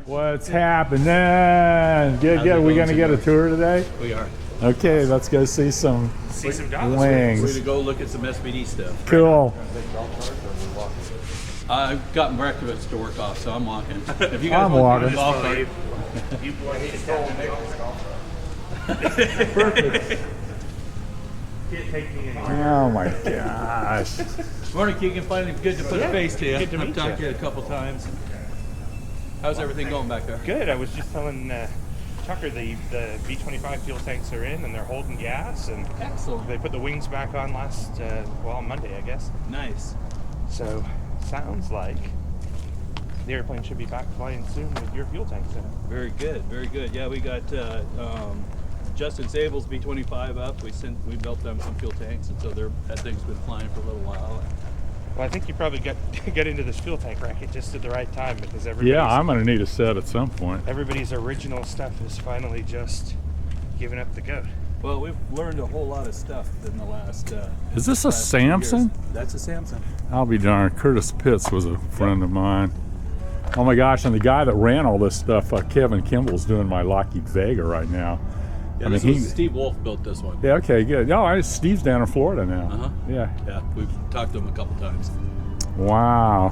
What's happening? Good. We gonna get a tour today? We are. Okay, let's go see some Douglas wings. We're gonna go look at some SBD stuff. Cool. I've got breakfast to work off, so I'm walking. If you I'm walking. You boys Perfect. can't take me anywhere. Oh my gosh. Morning, Keegan. Finally good to put a face to you. Good to meet I've talked you. to you a couple times. How's everything going back there? Good. I was just telling Tucker the B-25 fuel tanks are in and they're holding gas, and Excellent. they put the wings back on Monday, I guess. Nice. So sounds like the airplane should be back flying soon with your fuel tanks in it. Very good. Very good. Yeah, we got Justin Sable's B-25 up. We built them some fuel tanks, and so that thing's been flying for a little while. Well, I think you probably get into this fuel tank racket just at the right time, because Yeah, I'm gonna need a set at some point. everybody's original stuff is finally just giving up the ghost. Well, we've learned a whole lot of stuff in the last. Is this a last few Samson? years. That's a Samson. I'll be darned. Curtis Pitts was a friend of mine. Oh my gosh, and the guy that ran all this stuff, Kevin Kimball's doing my Lockheed Vega right now. Yeah, Steve Wolf built this one. Yeah, okay, good. Oh, Steve's down in Florida now. Uh-huh. Yeah. Yeah, we've talked to him a couple times. Wow.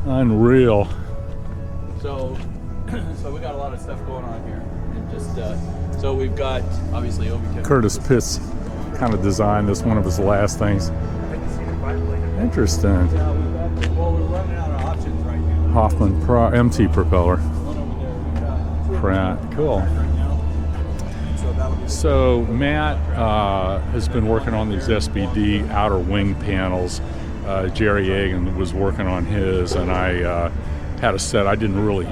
Unreal. So we got a lot of stuff going on here, and just so we've got obviously OB10. Curtis Pitts kind of designed this, one of his last things. Interesting. Yeah, we're running out of options right now. Hoffman MT propeller. One over there. We got Pratt. Cool. right now. And so that'll be So Matt has been working on these SBD outer wing panels. Jerry Egan was working on his, and I had a set. I didn't really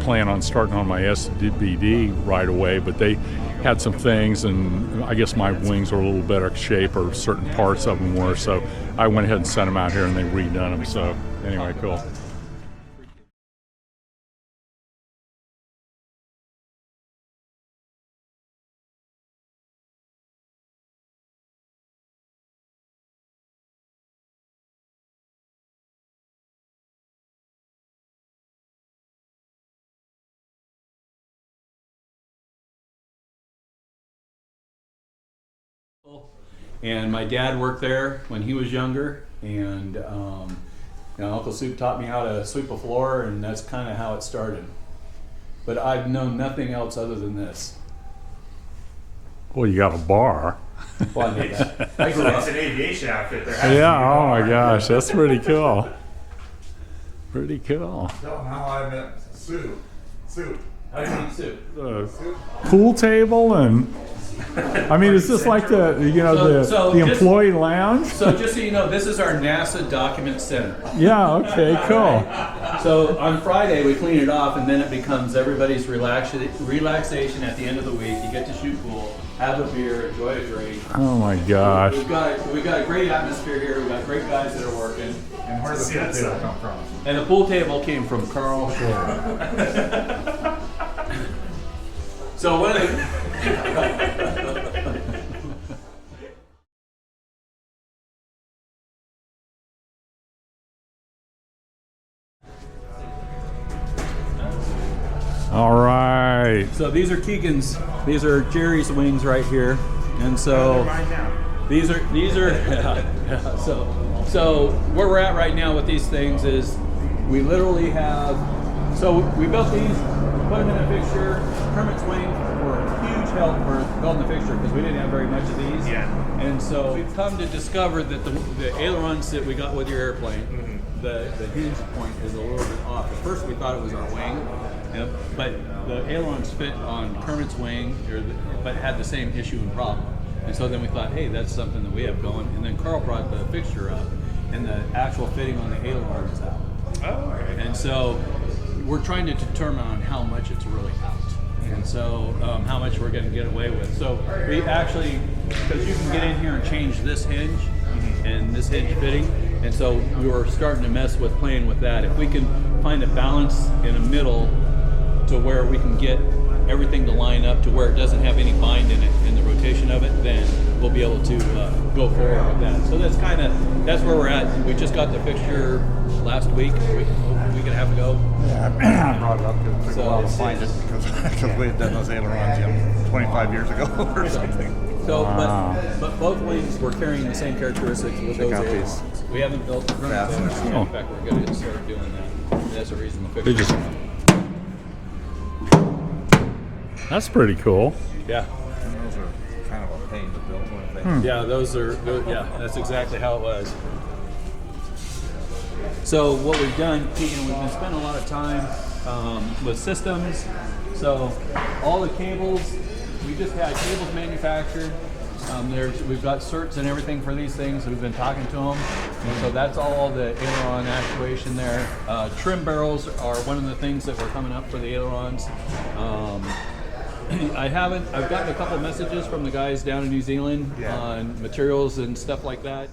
plan on starting on my SBD right away, but they had some things, and I guess my wings were a little better shape, or certain parts of them were, so I went ahead and sent them out here, and they redone them. So anyway, cool. And my dad worked there when he was younger, and Uncle Soup taught me how to sweep a floor, and that's kind of how it started. But I've known nothing else other than this. Well, you got a bar. Well, I knew that. It's an aviation outfit. There has to be Yeah, a oh my bar. gosh, that's pretty cool. Pretty cool. Tell them how I met Sue. How do you eat soup? Pool table, and I mean, is this like the So the just- employee lounge? So just so you know, this is our NASA document center. Yeah, okay, cool. So on Friday we clean it off, and then it becomes everybody's relaxation at the end of the week. You get to shoot pool, have a beer, enjoy a drink. Oh my gosh. We've got a great atmosphere here. We've got great guys that are working. And where did the pool table come from? And the pool table came from Carl Shore. So one of the All right. So these are Keegan's. These are Jerry's wings right here, and so Mine now. these are yeah. So where we're at right now with these things is we literally have. So we built these, put them in a fixture. Kermit's wings were a huge help for building the fixture because we didn't have very much of these. Yeah. And so we've come to discover that the ailerons that we got with your airplane, the hinge point is a little bit off. At first we thought it was our wing. Yep. But the ailerons fit on Kermit's wing, but had the same issue and problem. And so then we thought, hey, that's something that we have going. And then Carl brought the fixture up, and the actual fitting on the aileron is out. Oh, okay. And so we're trying to determine on how much it's really out. And so how much we're going to get away with. So we actually, because you can get in here and change this hinge and this hinge fitting. And so we were starting to mess with playing with that. If we can find a balance in the middle to where we can get everything to line up to where it doesn't have any bind in it in the rotation documentation of it, then we'll be able to go forward with that. So that's where we're at. We just got the fixture last week, a week and a half ago. Yeah, I brought it up because it took So a while to it's- find it because we had done those ailerons 25 years ago or something. So, Wow. but both wings were carrying the same characteristics with those out ailerons. these We haven't built the front fasteners. ailerons yet. Oh. In fact, we're going to start doing that. And that's the reason the They fixture. just. That's pretty cool. Yeah. Those are kind of a pain to build when they. Yeah, yeah, that's exactly how it was. So what we've done, Keegan, we've been spending a lot of time with systems. So all the cables, we just had cables manufactured. We've got certs and everything for these things. We've been talking to them. And so that's all the aileron actuation there. Trim barrels are one of the things that were coming up for the ailerons. I've gotten a couple messages from the guys down in New Zealand on materials and stuff like that.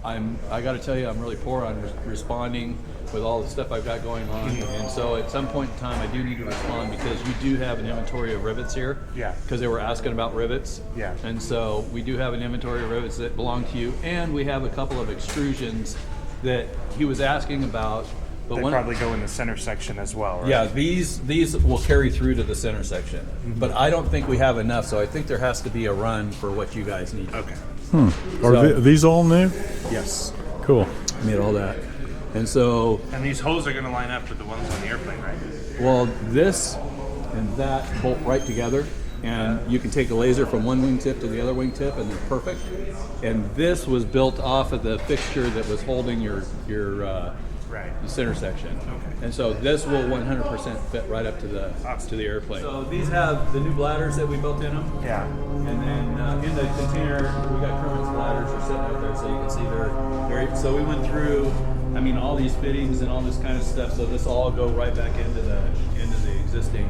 I got to tell you, I'm really poor on responding with all the stuff I've got going on, and so at some point in time, I do need to respond because you do have an inventory of rivets here. Yeah. Because they were asking about rivets. Yeah. And so we do have an inventory of rivets that belong to you, and we have a couple of extrusions that he was asking about. But They one, probably go in the center section as well, right? yeah, these will carry through to the center section, but I don't think we have enough, so I think there has to be a run for what you guys need. Okay. Are So- these all new? Yes. Cool. Made all that. And so, And these hoses are going to line up with the ones on the airplane, right? well, this and that bolt right together, and you can take a laser from one wingtip to the other wingtip, and they're perfect. And this was built off of the fixture that was holding your Right. the center section. Okay. And so this will 100% fit right up to the airplane. So these have the new bladders that we built in them. Yeah. And then in the container, we got Kermit's bladders are sitting out there, so you can see they're. So we went through, I mean, all these fittings and all this kind of stuff. So this all go right back into the existing,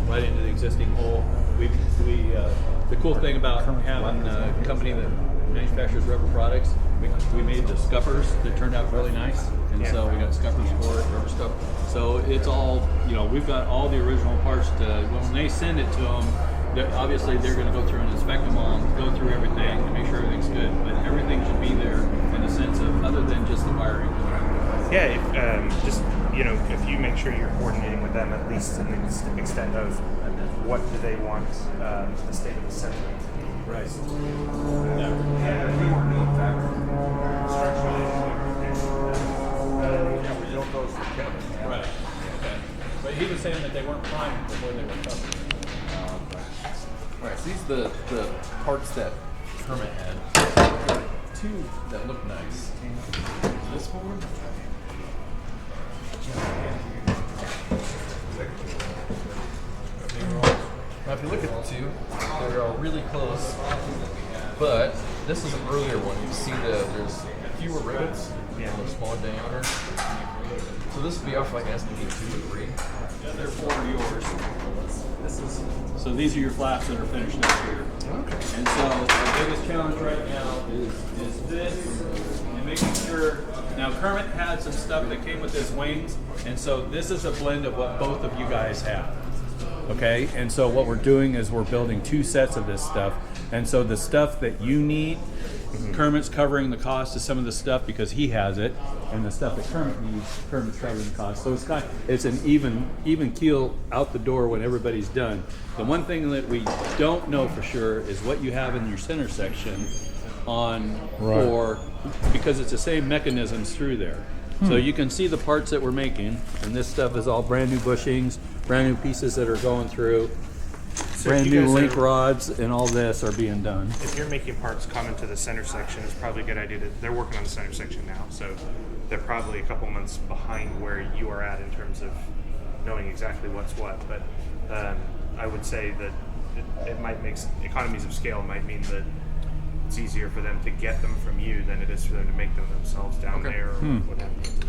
right into the existing hole. The cool thing about having a company that manufactures rubber products, we made the scuppers that turned out really nice, and so we got scuppers for it, rubber scuff. So it's all, we've got all the original parts to, when they send it to them, obviously they're going to go through and inspect them all, go through everything and make sure everything's good, but everything should be there in the sense of, other than just the wiring. Yeah, if you make sure you're coordinating with them at least to the extent of what do they want the state of the center to be. Right. Yeah, we built those for Kevin. Right. Okay. But he was saying that they weren't primed before they were covered. Right, so these are the parts that Kermit had. Two that look nice. This one. Now, if you look at the two, they're all really close. But this is an earlier one. You see there's fewer rivets, Yeah. a smaller diameter. So this would be off like SBD 2 or 3. Yeah, they're for yours. So these are your flaps that are finished up here. Okay. And so the biggest challenge right now is this and making sure. Now Kermit had some stuff that came with his wings, and so this is a blend of what both of you guys have. Okay, and so what we're doing is we're building two sets of this stuff, and so the stuff that you need, Kermit's covering the cost of some of the stuff because he has it, and the stuff that Kermit needs, Kermit's covering the cost. So it's an even keel out the door when everybody's done. The one thing that we don't know for sure is what you have in your center section because it's the same mechanisms through there. So you can see the parts that we're making, and this stuff is all brand new bushings, brand new pieces that are going through, So brand if you new guys link are- rods, and all this are being done. If you're making parts common to the center section, it's probably a good idea they're working on the center section now, so they're probably a couple months behind where you are at in terms of knowing exactly what's what. But I would say that it might make economies of scale might mean that it's easier for them to get them from you than it is for them to make them themselves down there or what have you.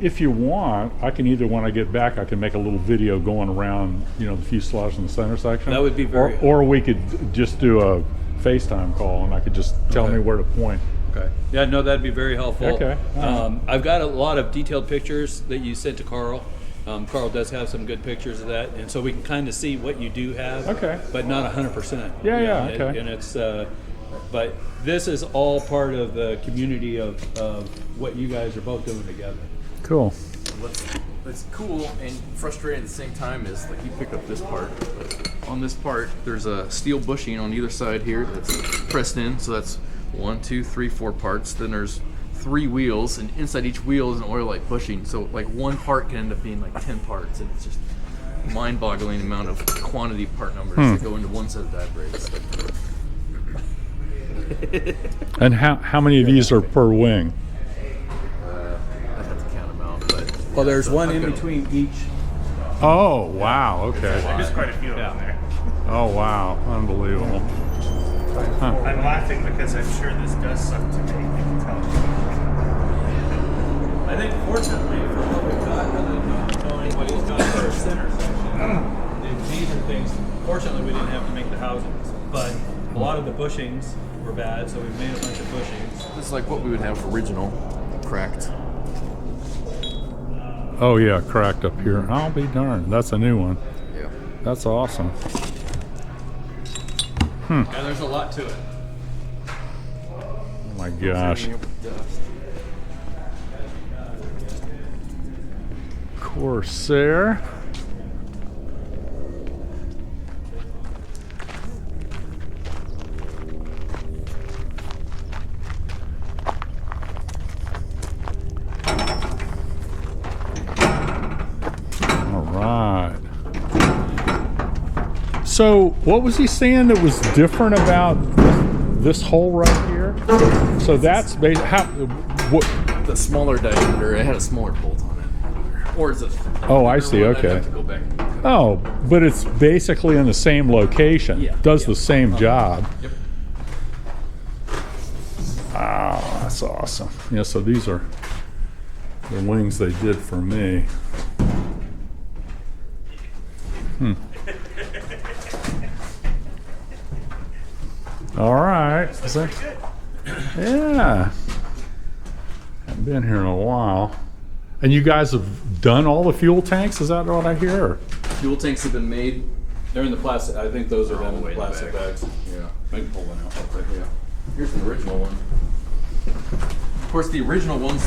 If you want, I can either, when I get back, I can make a little video going around, the fuselage in the center section. That would be very Or we could just do a FaceTime call, and I could just tell me where to point. Okay. Yeah, no, that'd be very helpful. Okay. I've got a lot of detailed pictures that you sent to Carl. Carl does have some good pictures of that, and so we can kind of see what you do have. Okay. But not 100%. Yeah, You yeah, know, okay. And it's, but this is all part of the community of what you guys are both doing together. Cool. What's cool and frustrating at the same time is like you pick up this part. On this part, there's a steel bushing on either side here that's pressed in. So that's 1, 2, 3, 4 parts. Then there's 3 wheels, and inside each wheel is an oil-like bushing. So like one part can end up being like 10 parts, and it's just mind-boggling amount of quantity part numbers that go into one set of dive brakes. And how many of these are per wing? I'd have to count them out, but Well, there's one I've in got a- between each. Oh, wow. Okay. There's quite a few of them there. Oh, wow. Unbelievable. I'm laughing because I'm sure this does suck to make. I can tell. I think fortunately for what we've got, other than knowing what he's got for our center section, these are things, fortunately we didn't have to make the housings, but a lot of the bushings were bad, so we made a bunch of bushings. This is like what we would have original, cracked. Oh, yeah. Cracked up here. I'll be darned. That's a new one. Yeah. That's awesome. Yeah, there's a lot to it. Oh, my gosh. Corsair. All right. So, what was he saying that was different about this hole right here? So that's what? The smaller diameter, it had a smaller bolt on it. Or is it? Oh, I see. I'd Okay. have to go back. Oh, but it's basically in the same location. Yeah, Does yeah. the same job. Yep. Oh, that's awesome. Yeah, so these are the wings they did for me. All right. Yeah. Haven't been here in a while. And you guys have done all the fuel tanks? Is that what I hear? Fuel tanks have been made. They're in the plastic, I think those are All in the way the in the plastic back. bags. Yeah. I can pull one out. Yeah. Here's an original one. Of course, the original ones,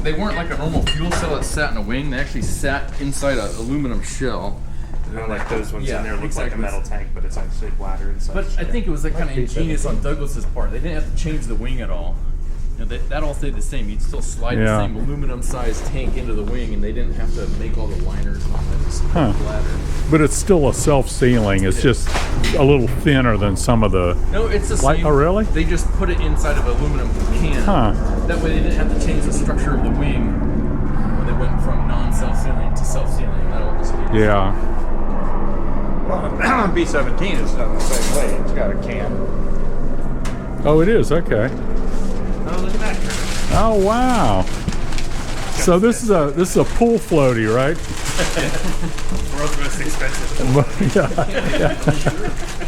they weren't like a normal fuel cell that sat in a wing. They actually sat inside an aluminum shell. They're like those ones Yeah, in there look like a exactly. metal tank, but it's actually a bladder inside. But I think it was like kind of ingenious on Douglas's part. They didn't have to change the wing at all. You know, that all stayed the same. You'd still slide Yeah. the same aluminum-sized tank into the wing, and they didn't have to make all the liners and all that. Just Huh. bladder. But it's still a self-sealing. It's just a little thinner than some of the... No, it's the Like- same. oh, really? They just put it inside of an aluminum can. Huh. That way they didn't have to change the structure of the wing when they went from non-self-sealing to self-sealing. That all just stayed the same. Yeah. Well, B-17 is done the same way. It's got a can. Oh, it is. Okay. Oh, look at that. Oh, wow. So this is a pool floaty, right? World's most expensive.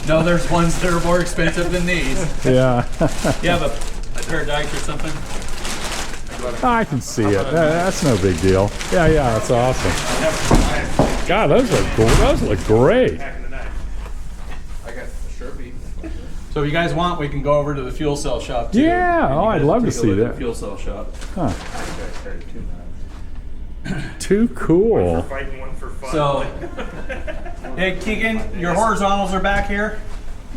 No, there's ones that are more expensive than these. Yeah. You have a pair of dikes or something? I can see it. That's no big deal. Yeah, that's awesome. God, those look great. Back in the night. I got a Sharpie. So if you guys want, we can go over to the fuel cell shop too. Yeah, And you oh, I'd guys love to take a see look at that. the fuel cell shop. Huh. Too cool. Fighting one for fun. So, hey Keegan, your horizontals are back here.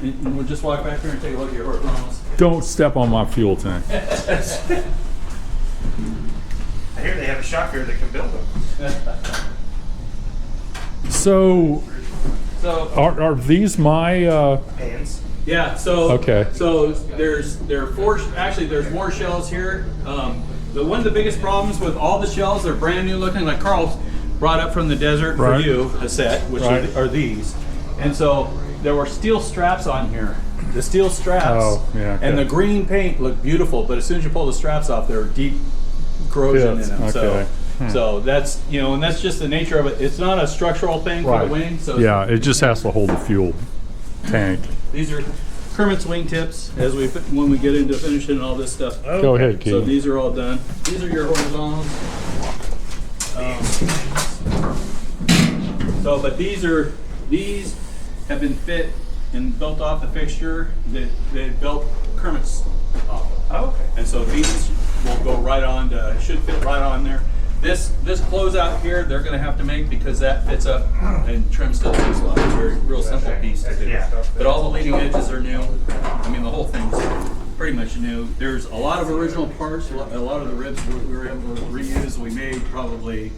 And we'll just walk back here and take a look at your horizontals. Don't step on my fuel tank. I hear they have a shop here that can build them. So, So are these my? Hands. yeah, so Okay. So there are four. Actually, there's more shells here. One of the biggest problems with all the shells, they're brand new looking, like Carl brought up from the desert Right. for you, a set, which Right. are these. And so there were steel straps on here. The steel straps Oh, yeah, okay. and the green paint looked beautiful, but as soon as you pull the straps off, there were deep corrosion Pits, in them. okay. So that's and that's just the nature of it. It's not a structural thing for Right. the wing. So Yeah, it just has to hold the fuel tank. these are Kermit's wingtips as when we get into finishing all this stuff. Go ahead, Keith. So these are all done. These are your horizontals. But these have been fit and built off the fixture that they built Kermit's off of. Oh, okay. And so these will go right on to, should fit right on there. This closeout here, they're gonna have to make because that fits up and trims to the fuselage. Very real simple piece to do. Yeah. But all the leading edges are new. I mean, the whole thing's pretty much new. There's a lot of original parts. A lot of the ribs we were able to reuse. We made probably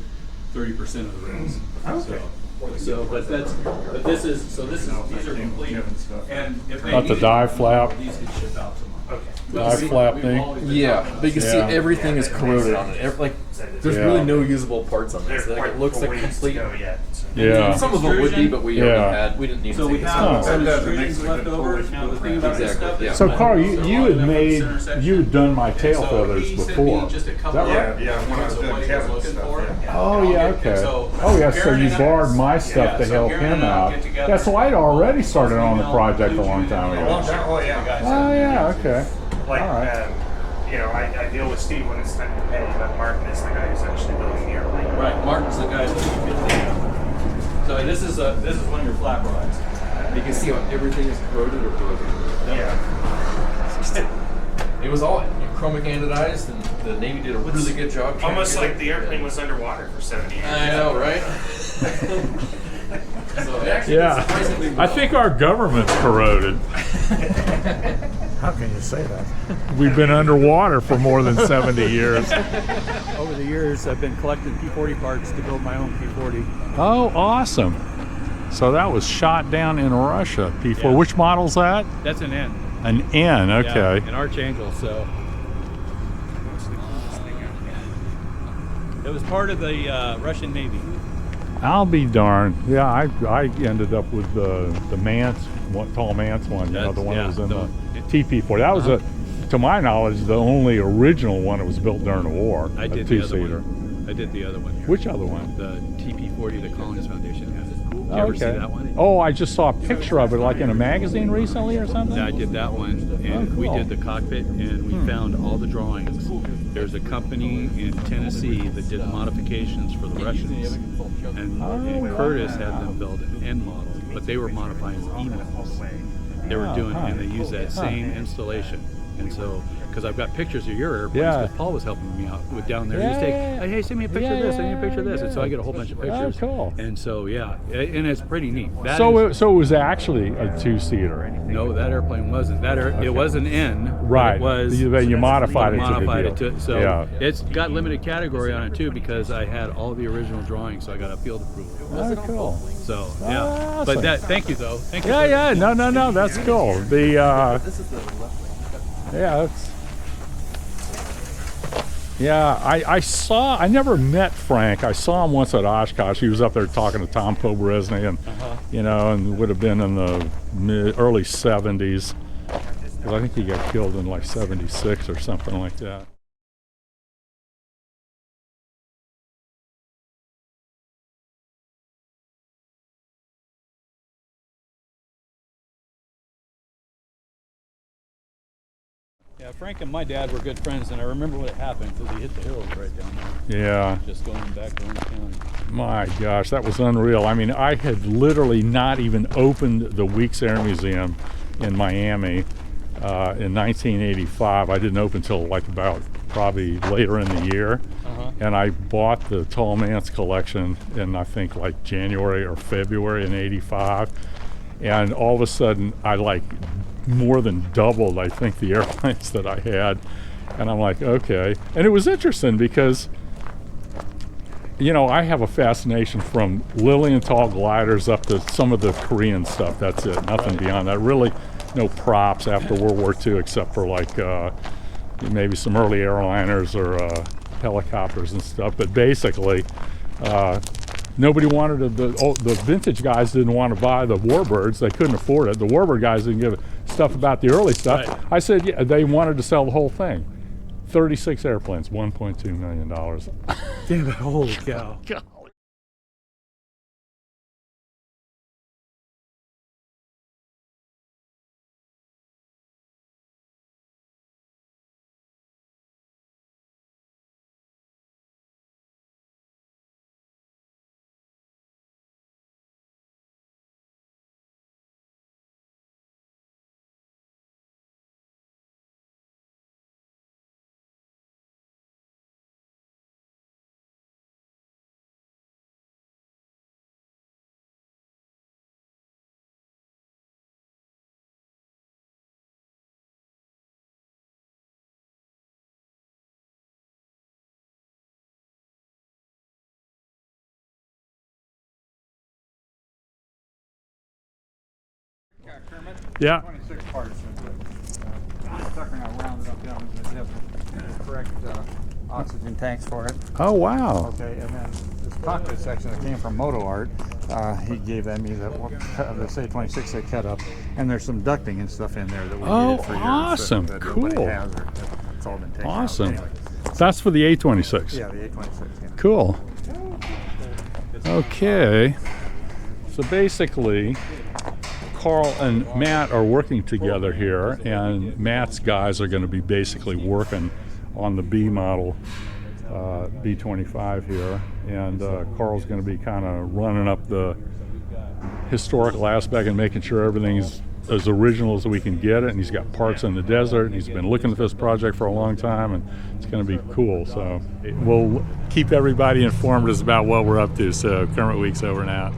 30% of the ribs. Okay. But this is these are complete. And if they Got the needed dive flap. these get shipped out tomorrow. Okay. Dive flap thing. Yeah, but you can see Yeah. everything is corroded on it. There's Yeah. really no usable parts on this. They're Like, quite it looks like ways to complete. go yet, so. Yeah. Some of it would be, but we didn't need So to we take have Oh. some That extrusions makes a left good over. polish Now the thing about this Exactly, stuff yeah. is So Carl, you had intersection. done my tail So feathers he sent before. me just a Is couple that right? Yeah, when I was of doing what he was Kevin's looking stuff, for. yeah. Oh And yeah, I'll get- okay. so Oh yeah, so Karen you and I- borrowed my stuff Yeah, to so help Karen him and I'll out. get together. Yeah, so I'd already started on the Email, project a include long you time in ago. the- Oh, yeah. Oh yeah, okay. Like, All right. I deal with Steve when it's time to pay, but Martin is the guy who's actually building the airplane. Right, Martin's the guy that you get. So this is one of your flat rods. You can see how everything is corroded or broken. Yeah. It was all chromic anodized, and the Navy did a really good job. trying to Almost get like it. the airplane was underwater for 70 years. I know, right? So it actually Yeah, did surprisingly I well. think our government's corroded. How can you say that? We've been underwater for more than 70 years. Over the years, I've been collecting P-40 parts to build my own P-40. Oh, awesome. So that was shot down in Russia. P4. Yeah. Which model's that? That's an N. An N. Okay. Yeah, an Archangel. So it was part of the Russian Navy. I'll be darned. Yeah, I ended up with the Mance, tall Mance one. You know, the one that was in the TP4. That was to my knowledge, the only original one that was built during the war. I a did the other two-seater. one. I did the other one. Which other one? The TP-40 the Collins Foundation has. Did you ever see that one? Oh, I just saw a picture of it, like in a magazine recently or something. Yeah, I did that one, and Oh, we cool. did the cockpit, and we found all the drawings. There's a company in Tennessee that did modifications for the Russians, and Curtis had them build an N model, but they were modifying E models. They were doing, and they used that same installation. And so, because I've got pictures of your airplanes, Yeah. because Paul was helping me out with down there. He was Yeah, taking, yeah, hey, send me a picture of this, send me a picture of this. And so I get a whole bunch of pictures. cool. And so, yeah, and it's pretty neat. That So is- it was actually a two-seater. no, that airplane wasn't. It was an N. but Right. It was. You modified it to the modified deal. it to. So Yeah. it's got limited category on it too because I had all the original drawings, so I got a field approval. Oh, cool. So yeah. Awesome. But thank you though. Thank you. Yeah, yeah. No. That's cool. The This is the left wing. yeah, it's. Yeah, I never met Frank. I saw him once at Oshkosh. He was up there talking to Tom Pobresny, and and would have been in the early 70s. 'Cause I think he got killed in like 76 or something like that. Yeah, Frank and my dad were good friends, and I remember what happened because he hit the hills right down there, Yeah. just going back to Orange County. My gosh, that was unreal. I mean, I had literally not even opened the Weeks Air Museum in Miami in 1985. I didn't open till like about probably later in the year. And I bought the Tall Mance collection in I think like January or February in 85. And all of a sudden I like more than doubled, I think, the airplanes that I had. And I'm like, okay. And it was interesting because I have a fascination from Lilienthal gliders up to some of the Korean stuff. That's it. Nothing beyond that. Really, no props after World War II except for like maybe some early airliners or helicopters and stuff. But basically, nobody wanted the vintage guys didn't want to buy the Warbirds. They couldn't afford it. The Warbird guys didn't give stuff about the early stuff. Right. I said, yeah, they wanted to sell the whole thing. 36 airplanes, $1.2 million. Damn it! Holy cow! Yeah, Kermit. Yeah. 26 parts. Sucker now rounded up down. They have the correct oxygen tanks for it. Oh, wow. Okay, and then this cockpit section that came from Moto Art, he gave that me the A26 they cut up, and there's some ducting and stuff in there that we Oh, needed for years. awesome. That nobody Cool. has, or it's all been taken out. Awesome. Anyway, That's for the A26. yeah, the A26. Yeah. Cool. Okay. So basically, Carl and Matt are working together here, and Matt's guys are going to be basically working on the B model B25 here, and Carl's going to be kind of running up the historical aspect and making sure everything's as original as we can get it. And he's got parts in the desert. He's been looking at this project for a long time, and it's going to be cool. So we'll keep everybody informed as about what we're up to. So Kermit Weeks over and out.